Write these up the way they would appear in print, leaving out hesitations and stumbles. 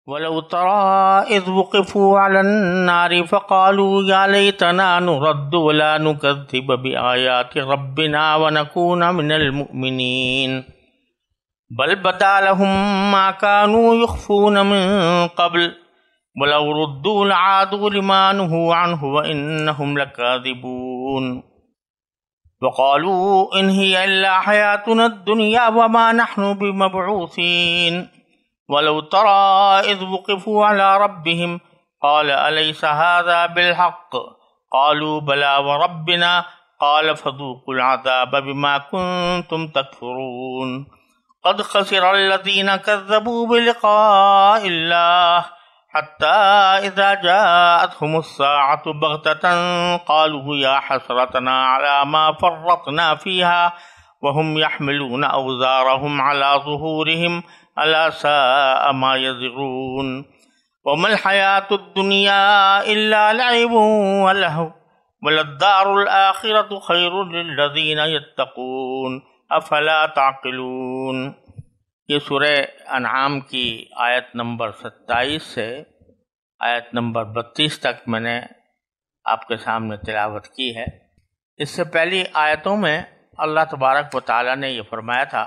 ولو ترى إذ وقفوا على النار فقالوا يا ليتنا نرد ولا نكذب بآيات ربنا ونكون من المؤمنين بل بدا لهم ما كانوا يخفون من قبل ولو ردوا لعادوا لما نهوا عنه وإنهم لكاذبون وقالوا إن هي إلا حياتنا الدنيا وما نحن بمبعوثين ولو ترى إذ وقفوا على ربهم قال أليس هذا بالحق قالوا بلى وربنا قال فذوقوا العذاب بما كنتم تكفرون قد خسر الذين كذبوا بلقاء الله حتى إذا جاءتهم الساعة بغتة قالوا يا حسرتنا على ما فرطنا فيها وهم يحملون أوزارهم على ظهورهم ألا ساء ما يزرون وما الحياة الدنيا إلا لعب ولهو وللدار الآخرة خير للذين يتقون أفلا تعقلون۔ یہ سورہ انعام کی آیت نمبر 27 سے آیت نمبر 32 تک میں نے آپ کے سامنے تلاوت کی ہے۔ اس سے پہلی آیتوں میں اللہ تبارک و تعالیٰ نے یہ فرمایا تھا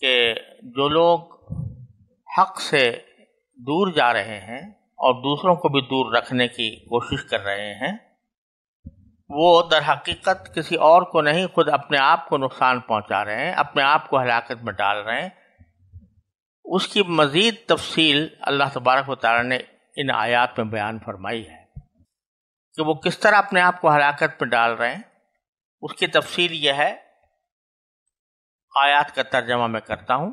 کہ جو لوگ حق سے دور جا رہے ہیں اور دوسروں کو بھی دور رکھنے کی کوشش کر رہے ہیں، وہ در حقیقت کسی اور کو نہیں، خود اپنے آپ کو نقصان پہنچا رہے ہیں، اپنے آپ کو ہلاکت میں ڈال رہے ہیں۔ اس کی مزید تفصیل اللہ تبارک و تعالیٰ نے ان آیات میں بیان فرمائی ہے کہ وہ کس طرح اپنے آپ کو ہلاکت میں ڈال رہے ہیں۔ اس کی تفصیل یہ ہے، آیات کا ترجمہ میں کرتا ہوں،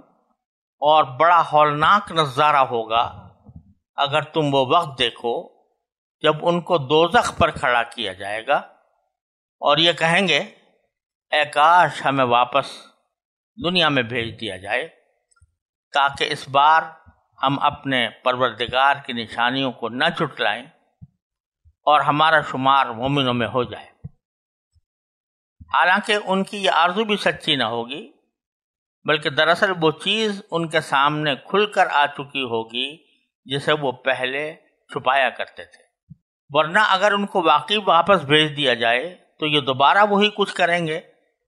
اور بڑا ہولناک نظارہ ہوگا اگر تم وہ وقت دیکھو جب ان کو دوزخ پر کھڑا کیا جائے گا اور یہ کہیں گے اے کاش ہمیں واپس دنیا میں بھیج دیا جائے تاکہ اس بار ہم اپنے پروردگار کی نشانیوں کو نہ جھٹلائیں اور ہمارا شمار مومنوں میں ہو جائے۔ حالانکہ ان کی یہ آرزو بھی سچی نہ ہوگی، بلکہ دراصل وہ چیز ان کے سامنے کھل کر آ چکی ہوگی جسے وہ پہلے چھپایا کرتے تھے۔ ورنہ اگر ان کو واقعی واپس بھیج دیا جائے تو یہ دوبارہ وہی کچھ کریں گے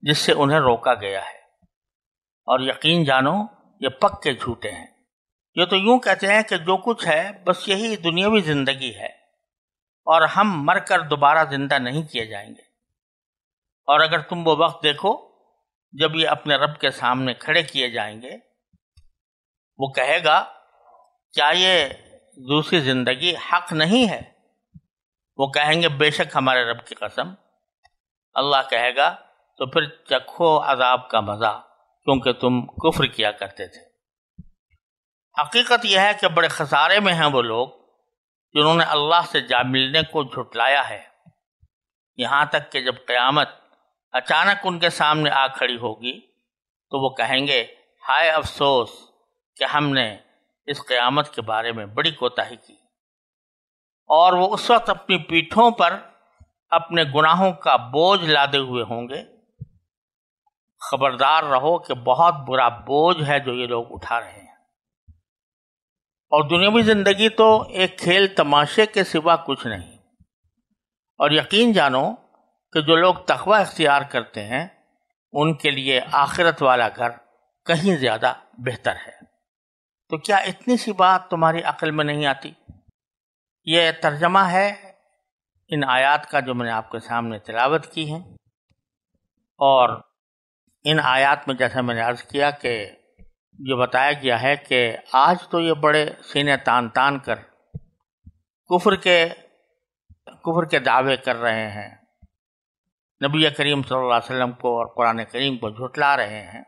جس سے انہیں روکا گیا ہے، اور یقین جانو یہ پکے جھوٹے ہیں۔ یہ تو یوں کہتے ہیں کہ جو کچھ ہے بس یہی دنیاوی زندگی ہے اور ہم مر کر دوبارہ زندہ نہیں کیے جائیں گے۔ اور اگر تم وہ وقت دیکھو جب یہ اپنے رب کے سامنے کھڑے کیے جائیں گے، وہ کہے گا کیا یہ دوسری زندگی حق نہیں ہے؟ وہ کہیں گے بے شک ہمارے رب کی قسم۔ اللہ کہے گا تو پھر چکھو عذاب کا مزہ، کیونکہ تم کفر کیا کرتے تھے۔ حقیقت یہ ہے کہ بڑے خسارے میں ہیں وہ لوگ جنہوں نے اللہ سے جا ملنے کو جھٹلایا ہے، یہاں تک کہ جب قیامت اچانک ان کے سامنے آ کھڑی ہوگی تو وہ کہیں گے ہائے افسوس کہ ہم نے اس قیامت کے بارے میں بڑی کوتاہی کی۔ اور وہ اس وقت اپنی پیٹھوں پر اپنے گناہوں کا بوجھ لادے ہوئے ہوں گے۔ خبردار رہو کہ بہت برا بوجھ ہے جو یہ لوگ اٹھا رہے ہیں، اور دنیاوی زندگی تو ایک کھیل تماشے کے سوا کچھ نہیں۔ اور یقین جانو کہ جو لوگ تقوی اختیار کرتے ہیں ان کے لیے آخرت والا گھر کہیں زیادہ بہتر ہے۔ تو کیا اتنی سی بات تمہاری عقل میں نہیں آتی؟ یہ ترجمہ ہے ان آیات کا جو میں نے آپ کے سامنے تلاوت کی ہے، اور ان آیات میں جیسا میں نے عرض کیا کہ جو بتایا گیا ہے کہ آج تو یہ بڑے سینے تان تان کر کفر کے دعوے کر رہے ہیں، نبی کریم صلی اللہ علیہ وسلم کو اور قرآن کریم کو جھٹلا رہے ہیں،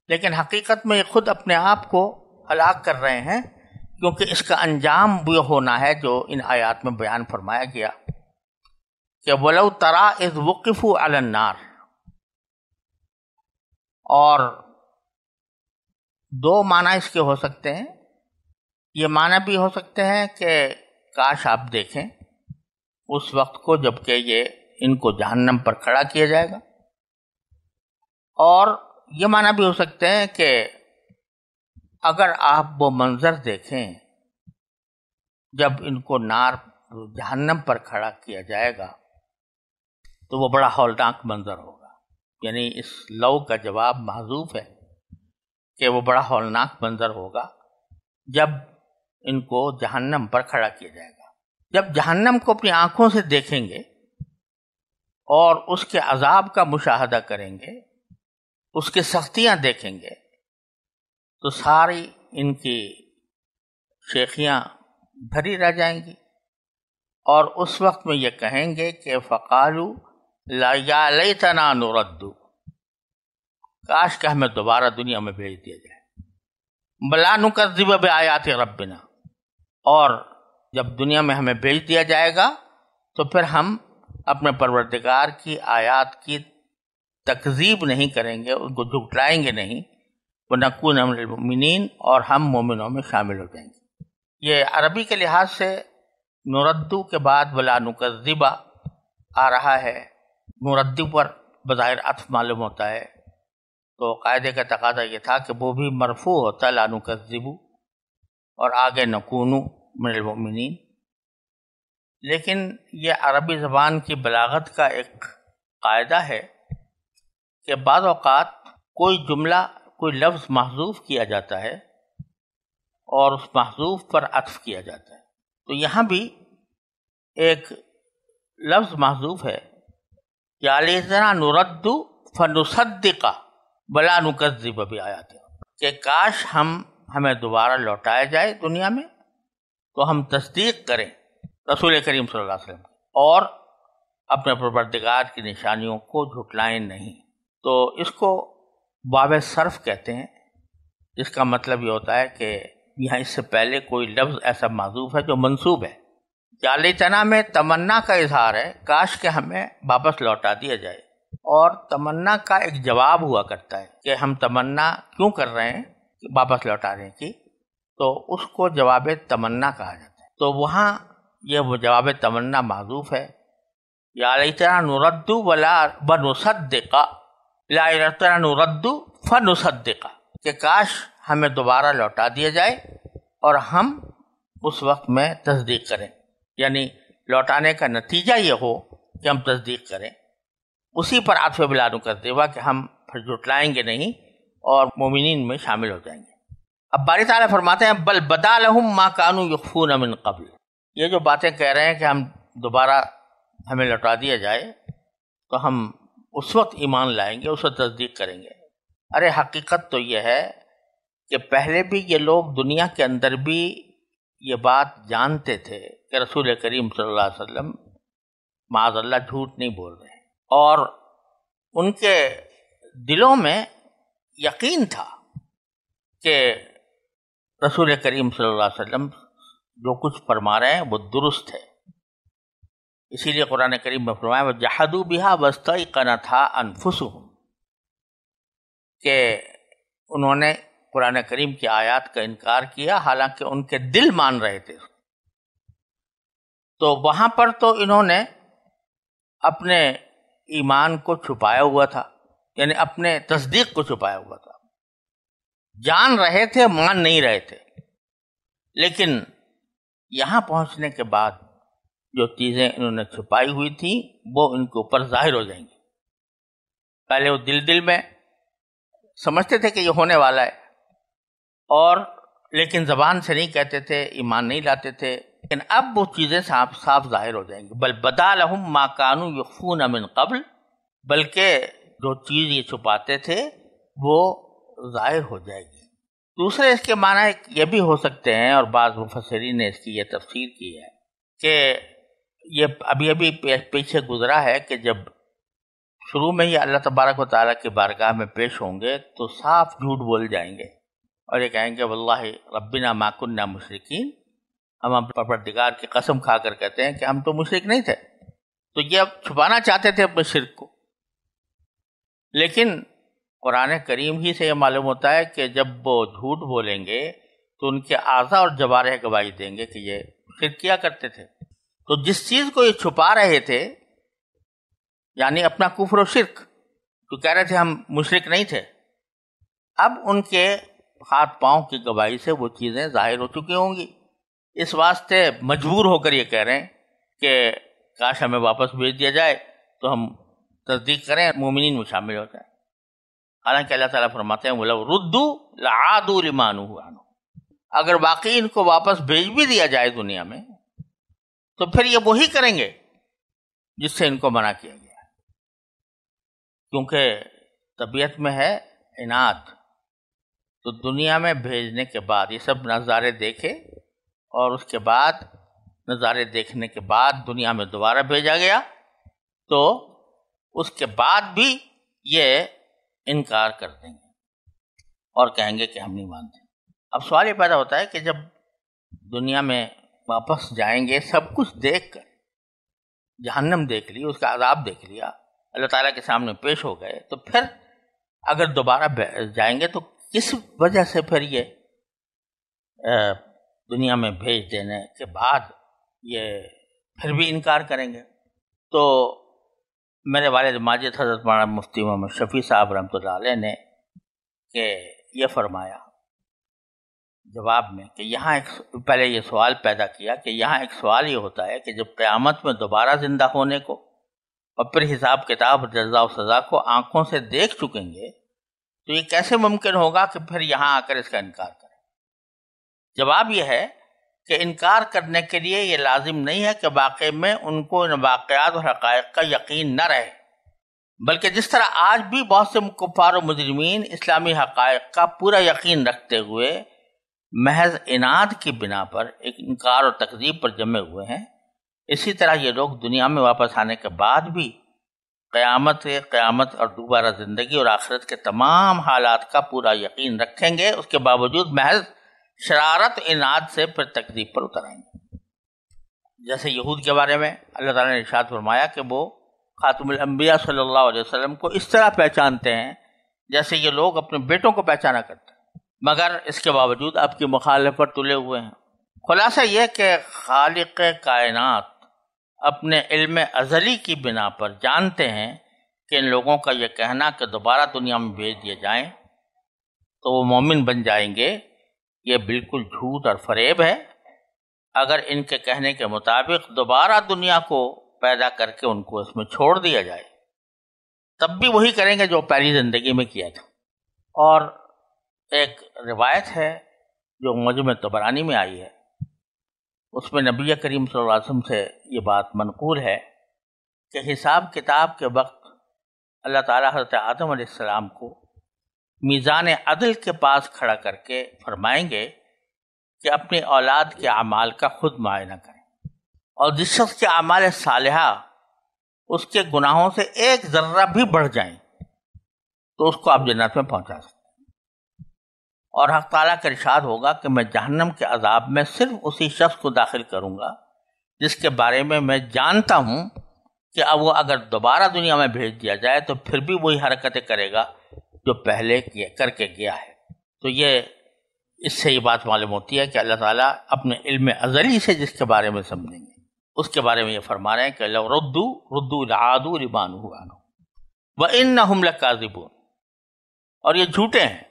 لیکن حقیقت میں یہ خود اپنے آپ کو ہلاک کر رہے ہیں، کیونکہ اس کا انجام بھی ہونا ہے جو ان آیات میں بیان فرمایا گیا کہ وَلَوْ تَرَىٰ إِذْ وُقِفُوا عَلَى النَّارِ۔ اور دو معنی اس کے ہو سکتے ہیں۔ یہ معنی بھی ہو سکتے ہیں کہ کاش آپ دیکھیں اس وقت کو جب کہ یہ ان کو جہنم پر کھڑا کیا جائے گا، اور یہ معنی بھی ہو سکتے ہیں کہ اگر آپ وہ منظر دیکھیں جب ان کو نار جہنم پر کھڑا کیا جائے گا تو وہ بڑا ہولناک منظر ہوگا. یعنی اس لو کا جواب محذوف ہے کہ وہ بڑا ہولناک منظر ہوگا جب ان کو جہنم پر کھڑا کیا جائے گا. جب جہنم کو اپنی آنکھوں سے دیکھیں گے اور اس کے عذاب کا مشاہدہ کریں گے، اس کی سختیاں دیکھیں گے، تو ساری ان کی شیخیاں بھری رہ جائیں گی، اور اس وقت میں یہ کہیں گے کہ فقالو لا یا لیتنا نرد، کاش کہ ہمیں دوبارہ دنیا میں بھیج دیا جائے. بلا نکذب بآیات ربنا، اور جب دنیا میں ہمیں بھیج دیا جائے گا تو پھر ہم اپنے پروردگار کی آیات کی تکذیب نہیں کریں گے، ان کو جھٹلائیں گے نہیں. وَنَكُونَ مِنَ الْمُؤْمِنِينَ، اور ہم مومنوں میں شامل ہو جائیں گے. یہ عربی کے لحاظ سے نردو کے بعد ولا نکذب آ رہا ہے. نردو پر بظاہر عطف معلوم ہوتا ہے، تو قاعدے کا تقاضا یہ تھا کہ وہ بھی مرفوع ہوتا لا نکذب اور آگے نکون من المؤمنین. لیکن یہ عربی زبان کی بلاغت کا ایک قاعدہ ہے کہ بعض اوقات کوئی جملہ، کوئی لفظ محذوف کیا جاتا ہے اور اس محذوف پر عطف کیا جاتا ہے. تو یہاں بھی ایک لفظ محذوف ہے، یا لیتنا نرد فنصدق بلا نکذب بآیات، کہ کاش ہمیں دوبارہ لوٹایا جائے دنیا میں تو ہم تصدیق کریں رسول کریم صلی اللہ علیہ وسلم اور اپنے پروردگار کی نشانیوں کو جھٹلائیں نہیں. تو اس کو باب صرف کہتے ہیں، جس کا مطلب یہ ہوتا ہے کہ یہاں اس سے پہلے کوئی لفظ ایسا محذوف ہے جو منصوب ہے. یا لیتنا میں تمنا کا اظہار ہے، کاش کہ ہمیں واپس لوٹا دیا جائے، اور تمنا کا ایک جواب ہوا کرتا ہے کہ ہم تمنا کیوں کر رہے ہیں واپس لوٹانے کی، تو اس کو جواب تمنا کہا جاتا ہے. تو وہاں یہ وہ جواب تمنا محذوف ہے. یا لیتنا نرد ولا ونصدق، لا لیتنا نرد فنصدق، کہ کاش ہمیں دوبارہ لوٹا دیا جائے اور ہم اس وقت میں تصدیق کریں. یعنی لوٹانے کا نتیجہ یہ ہو کہ ہم تصدیق کریں. اسی پر عطف بلا نکذب کہ ہم پھر جھٹلائیں گے نہیں اور مومنین میں شامل ہو جائیں گے. اب باری تعالیٰ فرماتے ہیں بل بدا لہم ما کانوا یخفون من قبل، یہ جو باتیں کہہ رہے ہیں کہ ہم دوبارہ ہمیں لوٹا دیا جائے تو ہم اس وقت ایمان لائیں گے، اس وقت تصدیق کریں گے. ارے حقیقت تو یہ ہے کہ پہلے بھی یہ لوگ دنیا کے اندر بھی یہ بات جانتے تھے کہ رسول کریم صلی اللہ علیہ وسلم معاذ اللہ جھوٹ نہیں بول رہے ہیں، اور ان کے دلوں میں یقین تھا کہ رسول کریم صلی اللہ علیہ وسلم جو کچھ فرما رہے ہیں وہ درست ہے. اسی لیے قرآن کریم میں فرمایا وَجَحَدُوا بِهَا وَاسْتَيْقَنَتْهَا أَنفُسُهُمْ، کہ انہوں نے قرآن کریم کی آیات کا انکار کیا حالانکہ ان کے دل مان رہے تھے. تو وہاں پر تو انہوں نے اپنے ایمان کو چھپایا ہوا تھا، یعنی اپنے تصدیق کو چھپایا ہوا تھا. جان رہے تھے، مان نہیں رہے تھے. لیکن یہاں پہنچنے کے بعد جو چیزیں انہوں نے چھپائی ہوئی تھیں وہ ان کے اوپر ظاہر ہو جائیں گی. پہلے وہ دل میں سمجھتے تھے کہ یہ ہونے والا ہے، اور لیکن زبان سے نہیں کہتے تھے، ایمان نہیں لاتے تھے. لیکن اب وہ چیزیں صاف ظاہر ہو جائیں گی. بل بدا لہم ما کانوا یخفون من قبل، بلکہ جو چیز یہ چھپاتے تھے وہ ظاہر ہو جائے گی. دوسرے اس کے معنی یہ بھی ہو سکتے ہیں، اور بعض مفسرین نے اس کی یہ تفسیر کی ہے کہ یہ ابھی پیچھے گزرا ہے کہ جب شروع میں ہی اللہ تبارک و تعالیٰ کی بارگاہ میں پیش ہوں گے تو صاف جھوٹ بول جائیں گے اور یہ کہیں گے واللہ ربنا ما کننا مشرکین، ہم اپنے پروردگار کی قسم کھا کر کہتے ہیں کہ ہم تو مشرک نہیں تھے. تو یہ اب چھپانا چاہتے تھے اپنے شرک کو. لیکن قرآن کریم ہی سے یہ معلوم ہوتا ہے کہ جب وہ جھوٹ بولیں گے تو ان کے اعضاء اور جوارح گواہی دیں گے کہ یہ شرک کیا کرتے تھے. تو جس چیز کو یہ چھپا رہے تھے، یعنی اپنا کفر و شرک، تو کہہ رہے تھے ہم مشرک نہیں تھے، اب ان کے ہاتھ پاؤں کی گواہی سے وہ چیزیں ظاہر ہو چکی ہوں گی. اس واسطے مجبور ہو کر یہ کہہ رہے ہیں کہ کاش ہمیں واپس بھیج دیا جائے تو ہم تصدیق کریں، مومنین میں شامل ہو جائیں. حالانکہ اللہ تعالیٰ فرماتے ہیں وَلَوْ رُدُّوا لَعَادُوا لِمَا نُهُوا عَنْهُ، اگر واقعی ان کو واپس بھیج بھی دیا جائے دنیا میں تو پھر یہ وہی کریں گے جس سے ان کو منع کیا گیا ہے، کیونکہ طبیعت میں ہے عناد. تو دنیا میں بھیجنے کے بعد یہ سب نظارے دیکھے اور اس کے بعد نظارے دیکھنے کے بعد دنیا میں دوبارہ بھیجا گیا تو اس کے بعد بھی یہ انکار کر دیں گے اور کہیں گے کہ ہم نہیں مانتے. اب سوال یہ پیدا ہوتا ہے کہ جب دنیا میں واپس جائیں گے سب کچھ دیکھ کر، جہنم دیکھ لی، اس کا عذاب دیکھ لیا، اللہ تعالیٰ کے سامنے پیش ہو گئے، تو پھر اگر دوبارہ جائیں گے تو کس وجہ سے پھر یہ دنیا میں بھیج دینے کے بعد یہ پھر بھی انکار کریں گے؟ تو میرے والد ماجد حضرت مولانا مفتی محمد شفیع صاحب رحمۃ اللہ علیہ نے کہ یہ فرمایا جواب میں کہ یہاں پہلے یہ سوال پیدا کیا کہ یہاں ایک سوال یہ ہوتا ہے کہ جب قیامت میں دوبارہ زندہ ہونے کو اور پھر حساب کتاب جزا و سزا کو آنکھوں سے دیکھ چکیں گے تو یہ کیسے ممکن ہوگا کہ پھر یہاں آ کر اس کا انکار کریں؟ جواب یہ ہے کہ انکار کرنے کے لیے یہ لازم نہیں ہے کہ واقع میں ان کو ان واقعات اور حقائق کا یقین نہ رہے، بلکہ جس طرح آج بھی بہت سے کفار و مجرمین اسلامی حقائق کا پورا یقین رکھتے ہوئے محض عناد کی بنا پر ایک انکار اور تکذیب پر جمے ہوئے ہیں، اسی طرح یہ لوگ دنیا میں واپس آنے کے بعد بھی قیامت اور دوبارہ زندگی اور آخرت کے تمام حالات کا پورا یقین رکھیں گے، اس کے باوجود محض شرارت عناد سے پھر تکذیب پر اتر آئیں گے. جیسے یہود کے بارے میں اللہ تعالیٰ نے ارشاد فرمایا کہ وہ خاتم الانبیاء صلی اللہ علیہ وسلم کو اس طرح پہچانتے ہیں جیسے یہ لوگ اپنے بیٹوں کو پہچانا کرتے ہیں، مگر اس کے باوجود آپ کی مخالفت تلے ہوئے ہیں. خلاصہ یہ کہ خالق کائنات اپنے علم ازلی کی بنا پر جانتے ہیں کہ ان لوگوں کا یہ کہنا کہ دوبارہ دنیا میں بھیج دیے جائیں تو وہ مومن بن جائیں گے، یہ بالکل جھوٹ اور فریب ہے. اگر ان کے کہنے کے مطابق دوبارہ دنیا کو پیدا کر کے ان کو اس میں چھوڑ دیا جائے تب بھی وہی کریں گے جو پہلی زندگی میں کیا تھا. اور ایک روایت ہے جو معجم طبرانی میں آئی ہے، اس میں نبی کریم صلی اللہ علیہ وسلم سے یہ بات منقول ہے کہ حساب کتاب کے وقت اللہ تعالیٰ حضرت آدم علیہ السلام کو میزان عدل کے پاس کھڑا کر کے فرمائیں گے کہ اپنی اولاد کے اعمال کا خود معائنہ کریں، اور جس شخص کے اعمال صالحہ اس کے گناہوں سے ایک ذرہ بھی بڑھ جائیں تو اس کو آپ جنت میں پہنچا سکتے ہیں. اور حق تعالیٰ کا ارشاد ہوگا کہ میں جہنم کے عذاب میں صرف اسی شخص کو داخل کروں گا جس کے بارے میں جانتا ہوں کہ اب وہ اگر دوبارہ دنیا میں بھیج دیا جائے تو پھر بھی وہی حرکتیں کرے گا جو پہلے کر کے گیا ہے. تو یہ اس سے یہ بات معلوم ہوتی ہے کہ اللہ تعالیٰ اپنے علم ازلی سے جس کے بارے میں سمجھیں گے اس کے بارے میں یہ فرما رہے ہیں کہ لو ردوا لعادوا لما نہوا عنہ وانہم لکاذبون. اور یہ جھوٹے ہیں،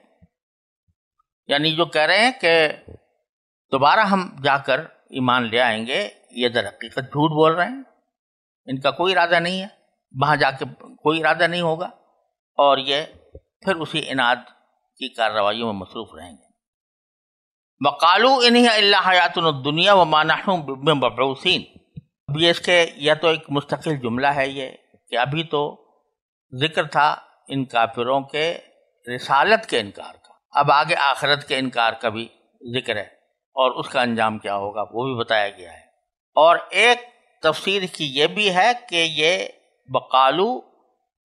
یعنی جو کہہ رہے ہیں کہ دوبارہ ہم جا کر ایمان لے آئیں گے، یہ در حقیقت جھوٹ بول رہے ہیں. ان کا کوئی ارادہ نہیں ہے، وہاں جا کے کوئی ارادہ نہیں ہوگا، اور یہ پھر اسی عناد کی کارروائیوں میں مصروف رہیں گے. وقالوا ان هي الا حیاتنا الدنیا وما نحن بمبعوثین. اب یہ اس کے یا تو ایک مستقل جملہ ہے یہ کہ ابھی تو ذکر تھا ان کافروں کے رسالت کے انکار کا، اب آگے آخرت کے انکار کا بھی ذکر ہے اور اس کا انجام کیا ہوگا وہ بھی بتایا گیا ہے. اور ایک تفسیر کی یہ بھی ہے کہ یہ وقالو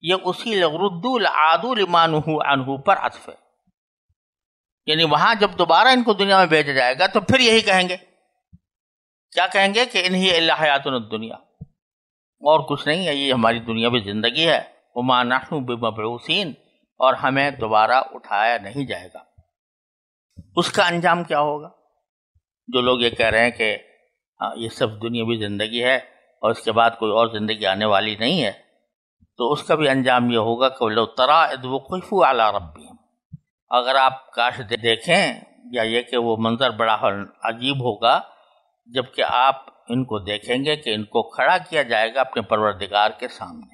یہ اسی ردوا لعادوا لما نہوا عنہ پر عطف ہے، یعنی وہاں جب دوبارہ ان کو دنیا میں بھیجا جائے گا تو پھر یہی کہیں گے. کیا کہیں گے کہ ان ہی الا حیاتنا الدنیا، اور کچھ نہیں ہے، یہ ہماری دنیاوی زندگی ہے. وما نحن بمبعوثین، اور ہمیں دوبارہ اٹھایا نہیں جائے گا. اس کا انجام کیا ہوگا؟ جو لوگ یہ کہہ رہے ہیں کہ یہ سب دنیاوی زندگی ہے اور اس کے بعد کوئی اور زندگی آنے والی نہیں ہے، تو اس کا بھی انجام یہ ہوگا کہ لو تری اذ وقفوا علی ربہم، اگر آپ کاش دیکھیں، یا یہ کہ وہ منظر بڑا عجیب ہوگا جب کہ آپ ان کو دیکھیں گے کہ ان کو کھڑا کیا جائے گا اپنے پروردگار کے سامنے۔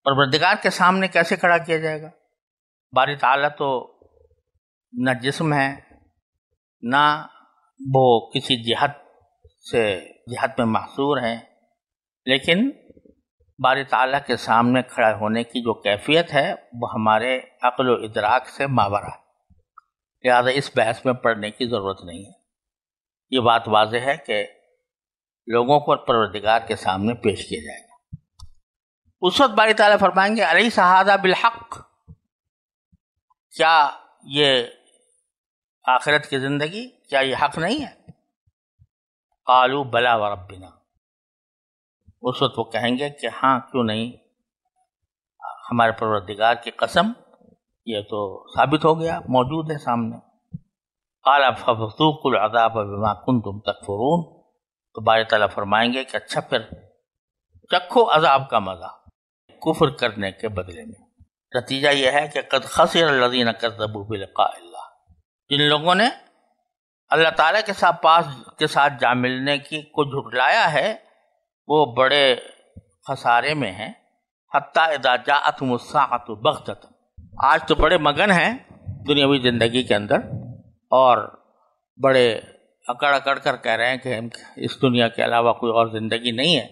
پروردگار کے سامنے کیسے کھڑا کیا جائے گا؟ باری تعالیٰ تو نہ جسم ہے، نہ وہ کسی جہت میں محصور ہیں، لیکن باری تعالیٰ کے سامنے کھڑا ہونے کی جو کیفیت ہے وہ ہمارے عقل و ادراک سے ماورا ہے، لہذا اس بحث میں پڑھنے کی ضرورت نہیں ہے۔ یہ بات واضح ہے کہ لوگوں کو پروردگار کے سامنے پیش کیا جائے گا۔ اس وقت باری تعالیٰ فرمائیں گے الیس ھذا بالحق، کیا یہ آخرت کی زندگی، کیا یہ حق نہیں ہے؟ قالوا بلی وربنا، اس وقت وہ کہیں گے کہ ہاں کیوں نہیں، ہمارے پروردگار کی قسم، یہ تو ثابت ہو گیا، موجود ہے سامنے۔ قال فذوقوا العذاب بما کنتم تکفرون، تو باری تعالیٰ فرمائیں گے کہ اچھا پھر چکھو عذاب کا مزہ کفر کرنے کے بدلے میں۔ نتیجہ یہ ہے کہ قد خسر الذین کذبوا بلقاء اللہ، جن لوگوں نے اللہ تعالیٰ کے ساتھ جا ملنے کی کو جھٹلایا ہے وہ بڑے خسارے میں ہیں۔ حتی اذا جاءتهم الساعۃ بغتۃ، آج تو بڑے مگن ہیں دنیاوی زندگی کے اندر، اور بڑے اکڑ کر کہہ رہے ہیں کہ اس دنیا کے علاوہ کوئی اور زندگی نہیں ہے،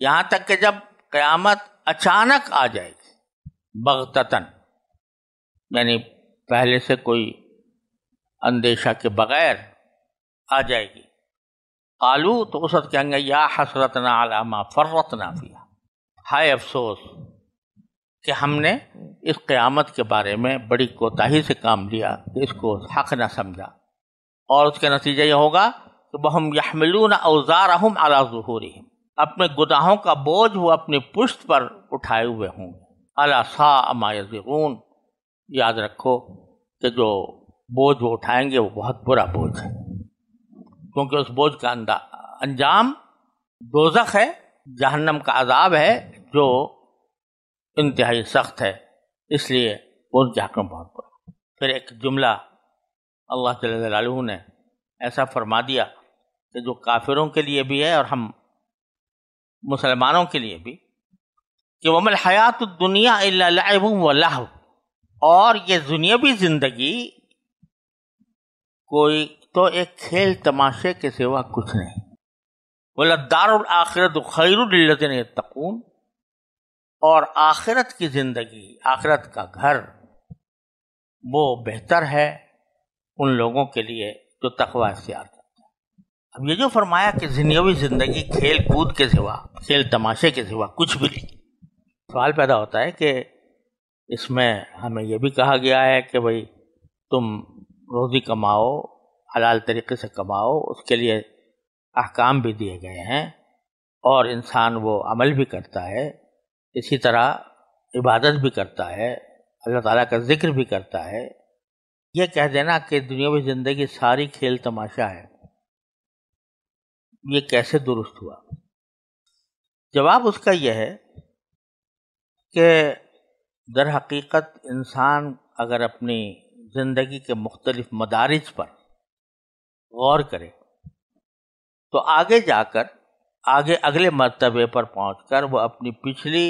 یہاں تک کہ جب قیامت اچانک آ جائے گی، بغتتاً یعنی پہلے سے کوئی اندیشہ کے بغیر آ جائے گی۔ قالو، تو اس وقت کہیں گے یا حسرتنا علی ما فرطنا فیہا، ہائے افسوس کہ ہم نے اس قیامت کے بارے میں بڑی کوتاہی سے کام لیا، کہ اس کو حق نہ سمجھا، اور اس کا نتیجہ یہ ہوگا کہ وَهُمْ يَحْمِلُونَ أَوْزَارَهُمْ عَلَى ظُهُورِهِمْ، اپنے گناہوں کا بوجھ وہ اپنی پشت پر اٹھائے ہوئے ہوں گے۔ أَلَا سَاءَ مَا يَزِرُونَ، یاد رکھو کہ جو بوجھ وہ اٹھائیں گے وہ بہت برا بوجھ ہے، کیونکہ اس بوجھ کا انجام دوزخ ہے، جہنم کا عذاب ہے جو انتہائی سخت ہے، اس لیے ان کے حق میں بہت برا۔ پھر ایک جملہ اللہ جل جلالہ نے ایسا فرما دیا کہ جو کافروں کے لیے بھی ہے اور ہم مسلمانوں کے لیے بھی، کہ وَمَا الْحَيَاةُ الدُّنْيَا إِلَّا لَعِبٌ وَلَهْوٌ، اور یہ دنیاوی زندگی کوئی تو ایک کھیل تماشے کے سوا کچھ نہیں۔ وَلَلدَّارُ الْآخِرَةُ خَيْرٌ لِلَّذِينَ يَتَّقُونَ، اور آخرت کی زندگی، آخرت کا گھر وہ بہتر ہے ان لوگوں کے لیے جو تقوی اختیار کرتے ہیں۔ اب یہ جو فرمایا کہ دنیاوی زندگی کھیل کود کے سوا، کھیل تماشے کے سوا کچھ بھی نہیں، سوال پیدا ہوتا ہے کہ اس میں ہمیں یہ بھی کہا گیا ہے کہ بھئی تم روزی کماؤ، حلال طریقے سے کماؤ، اس کے لیے احکام بھی دیے گئے ہیں، اور انسان وہ عمل بھی کرتا ہے، اسی طرح عبادت بھی کرتا ہے، اللہ تعالیٰ کا ذکر بھی کرتا ہے۔ یہ کہہ دینا کہ دنیاوی زندگی ساری کھیل تماشا ہے، یہ کیسے درست ہوا؟ جواب اس کا یہ ہے کہ در حقیقت انسان اگر اپنی زندگی کے مختلف مدارج پر غور کرے تو آگے جا کر اگلے مرتبے پر پہنچ کر وہ اپنی پچھلی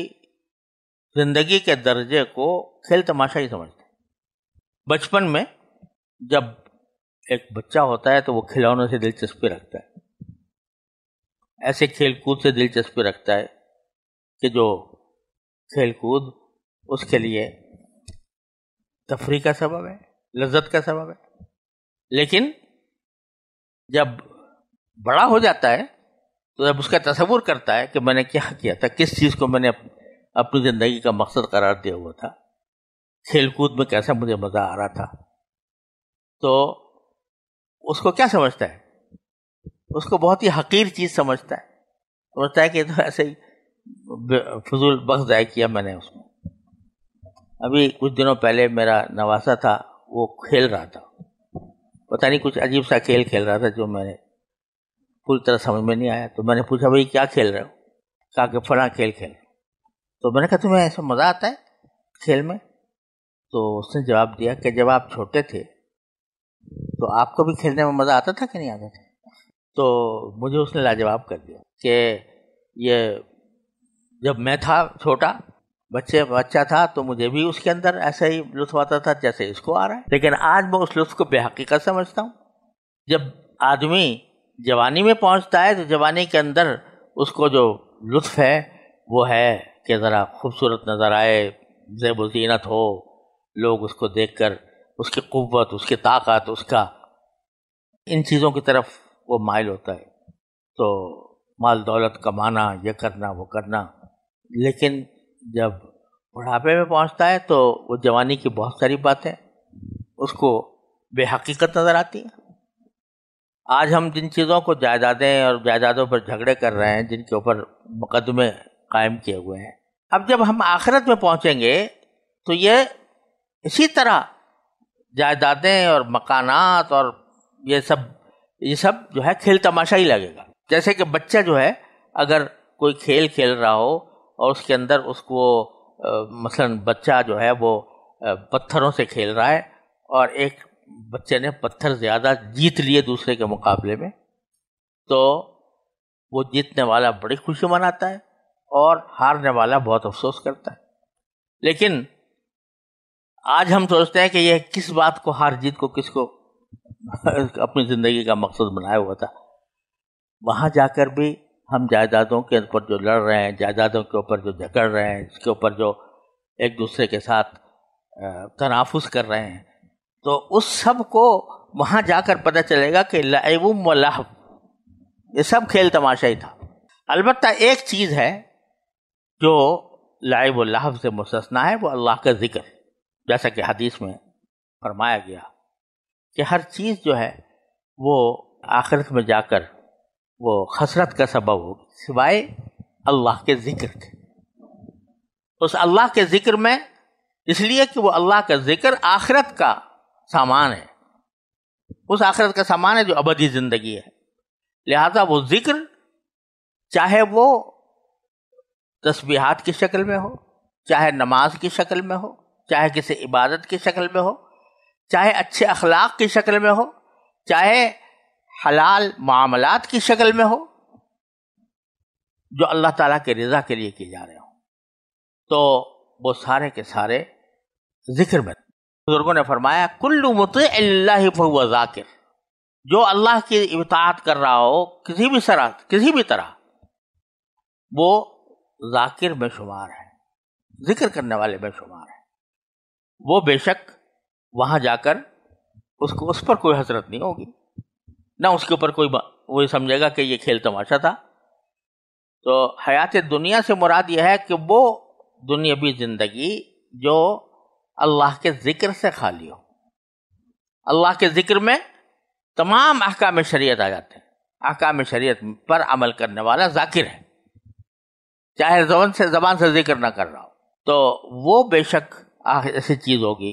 زندگی کے درجے کو کھیل تماشا ہی سمجھتا ہے۔ بچپن میں جب ایک بچہ ہوتا ہے تو وہ کھلونوں سے دلچسپی رکھتا ہے، ایسے کھیل کود سے دلچسپی رکھتا ہے کہ جو کھیل کود اس کے لیے تفریح کا سبب ہے، لذت کا سبب ہے۔ لیکن جب بڑا ہو جاتا ہے تو جب اس کا تصور کرتا ہے کہ میں نے کیا کیا تھا، کس چیز کو میں نے اپنی زندگی کا مقصد قرار دیا ہوا تھا، کھیل کود میں کیسا مجھے مزہ آ رہا تھا، تو اس کو کیا سمجھتا ہے؟ اس کو بہت ہی حقیر چیز سمجھتا ہے کہ تو ایسے ہی فضول وقت ضائع کیا میں نے اس میں۔ ابھی کچھ دنوں پہلے میرا نواسا تھا، وہ کھیل رہا تھا، پتہ نہیں کچھ عجیب سا کھیل کھیل رہا تھا جو میں نے پوری طرح سمجھ میں نہیں آیا، تو میں نے پوچھا بھائی کیا کھیل رہے ہو؟ کہا کہ فلاں کھیل کھیل۔ تو میں نے کہا تمہیں ایسا مزہ آتا ہے کھیل میں؟ تو اس نے جواب دیا کہ جب آپ چھوٹے تھے تو آپ کو بھی کھیلنے میں مزہ آتا تھا کہ نہیں آتا تھا؟ تو مجھے اس نے لاجواب کر دیا کہ یہ جب میں تھا چھوٹا بچہ تھا تو مجھے بھی اس کے اندر ایسا ہی لطف آتا تھا جیسے اس کو آ رہا ہے، لیکن آج میں اس لطف کو بے حقیقت سمجھتا ہوں۔ جب آدمی جوانی میں پہنچتا ہے تو جوانی کے اندر اس کو جو لطف ہے وہ ہے کہ ذرا خوبصورت نظر آئے، زیب و زینت ہو، لوگ اس کو دیکھ کر اس کی قوت، اس کی طاقت، اس کا ان چیزوں کی طرف وہ مائل ہوتا ہے، تو مال دولت کمانا، یہ کرنا وہ کرنا۔ لیکن جب بڑھاپے میں پہنچتا ہے تو وہ جوانی کی بہت ساری باتیں اس کو بے حقیقت نظر آتی ہیں۔ آج ہم جن چیزوں کو جائیدادیں اور جائیدادوں پر جھگڑے کر رہے ہیں، جن کے اوپر مقدمے قائم کیے ہوئے ہیں، اب جب ہم آخرت میں پہنچیں گے تو یہ اسی طرح جائیدادیں اور مکانات اور یہ سب جو ہے کھیل تماشا ہی لگے گا۔ جیسے کہ بچہ جو ہے اگر کوئی کھیل کھیل رہا ہو اور اس کے اندر اس کو مثلا بچہ جو ہے وہ پتھروں سے کھیل رہا ہے اور ایک بچے نے پتھر زیادہ جیت لیے دوسرے کے مقابلے میں، تو وہ جیتنے والا بڑی خوشی مناتا ہے اور ہارنے والا بہت افسوس کرتا ہے۔ لیکن آج ہم سوچتے ہیں کہ یہ کس بات کو، ہار جیت کو کس کو اپنی زندگی کا مقصد بنایا ہوا تھا۔ وہاں جا کر بھی ہم جائیدادوں کے اوپر جو لڑ رہے ہیں، جائیدادوں کے اوپر جو جھگڑ رہے ہیں، اس کے اوپر جو ایک دوسرے کے ساتھ تنافس کر رہے ہیں، تو اس سب کو وہاں جا کر پتہ چلے گا کہ لعب و لہو، یہ سب کھیل تماشا ہی تھا۔ البتہ ایک چیز ہے جو لعب و لہو سے مستثنا ہے، وہ اللہ کا ذکر، جیسا کہ حدیث میں فرمایا گیا کہ ہر چیز جو ہے وہ آخرت میں جا کر وہ خسرت کا سبب ہوگی سوائے اللہ کے ذکر کے۔ اس اللہ کے ذکر میں، اس لیے کہ وہ اللہ کا ذکر آخرت کا سامان ہے، اس آخرت کا سامان ہے جو ابدی زندگی ہے، لہذا وہ ذکر چاہے وہ تسبیحات کی شکل میں ہو، چاہے نماز کی شکل میں ہو، چاہے کسی عبادت کی شکل میں ہو، چاہے اچھے اخلاق کی شکل میں ہو، چاہے حلال معاملات کی شکل میں ہو، جو اللہ تعالیٰ کے رضا کے لیے کیے جا رہے ہوں، تو وہ سارے کے سارے ذکر میں۔ بزرگوں نے فرمایا کل مطیع اللہ فہو ذاکر، جو اللہ کی اطاعت کر رہا ہو کسی بھی طرح، وہ ذاکر میں شمار ہے، ذکر کرنے والے میں شمار ہے۔ وہ بے شک وہاں جا کر اس پر کوئی حسرت نہیں ہوگی، نہ اس کے اوپر کوئی وہی سمجھے گا کہ یہ کھیل تماشا تھا۔ تو حیات دنیا سے مراد یہ ہے کہ وہ دنیاوی زندگی جو اللہ کے ذکر سے خالی ہو۔ اللہ کے ذکر میں تمام احکام شریعت آ جاتے ہیں، احکام شریعت پر عمل کرنے والا ذاکر ہے، چاہے زبان سے ذکر نہ کر رہا ہو، تو وہ بے شک ایسی چیز ہوگی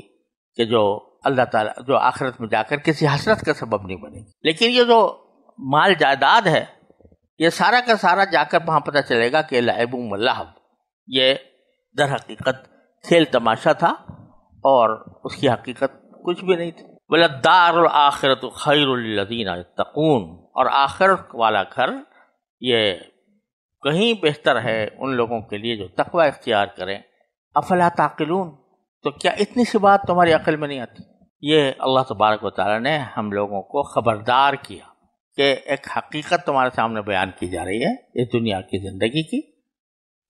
کہ جو اللہ تعالیٰ جو آخرت میں جا کر کسی حسرت کا سبب نہیں بنے گی۔ لیکن یہ جو مال جائیداد ہے، یہ سارا کا سارا جا کر وہاں پتہ چلے گا کہ لعب و لہو، یہ در حقیقت کھیل تماشا تھا اور اس کی حقیقت کچھ بھی نہیں تھی۔ وَلَلدَّارُ الْآخِرَةُ خَيْرٌ لِّلَّذِينَ يَتَّقُونَ، اور آخرت والا گھر یہ کہیں بہتر ہے ان لوگوں کے لیے جو تقوی اختیار کریں۔ افلا تعقلون، تو کیا اتنی سی بات تمہاری عقل میں نہیں آتی؟ یہ اللہ تبارک و تعالیٰ نے ہم لوگوں کو خبردار کیا کہ ایک حقیقت تمہارے سامنے بیان کی جا رہی ہے اس دنیا کی زندگی کی،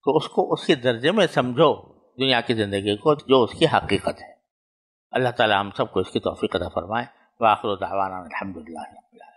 تو اس کو اس کے درجے میں سمجھو، دنیا کی زندگی کو جو اس کی حقیقت ہے۔ اللہ تعالیٰ ہم سب کو اس کی توفیق عطا فرمائے۔ وآخر دعوانا الحمدللہ رب العالمین۔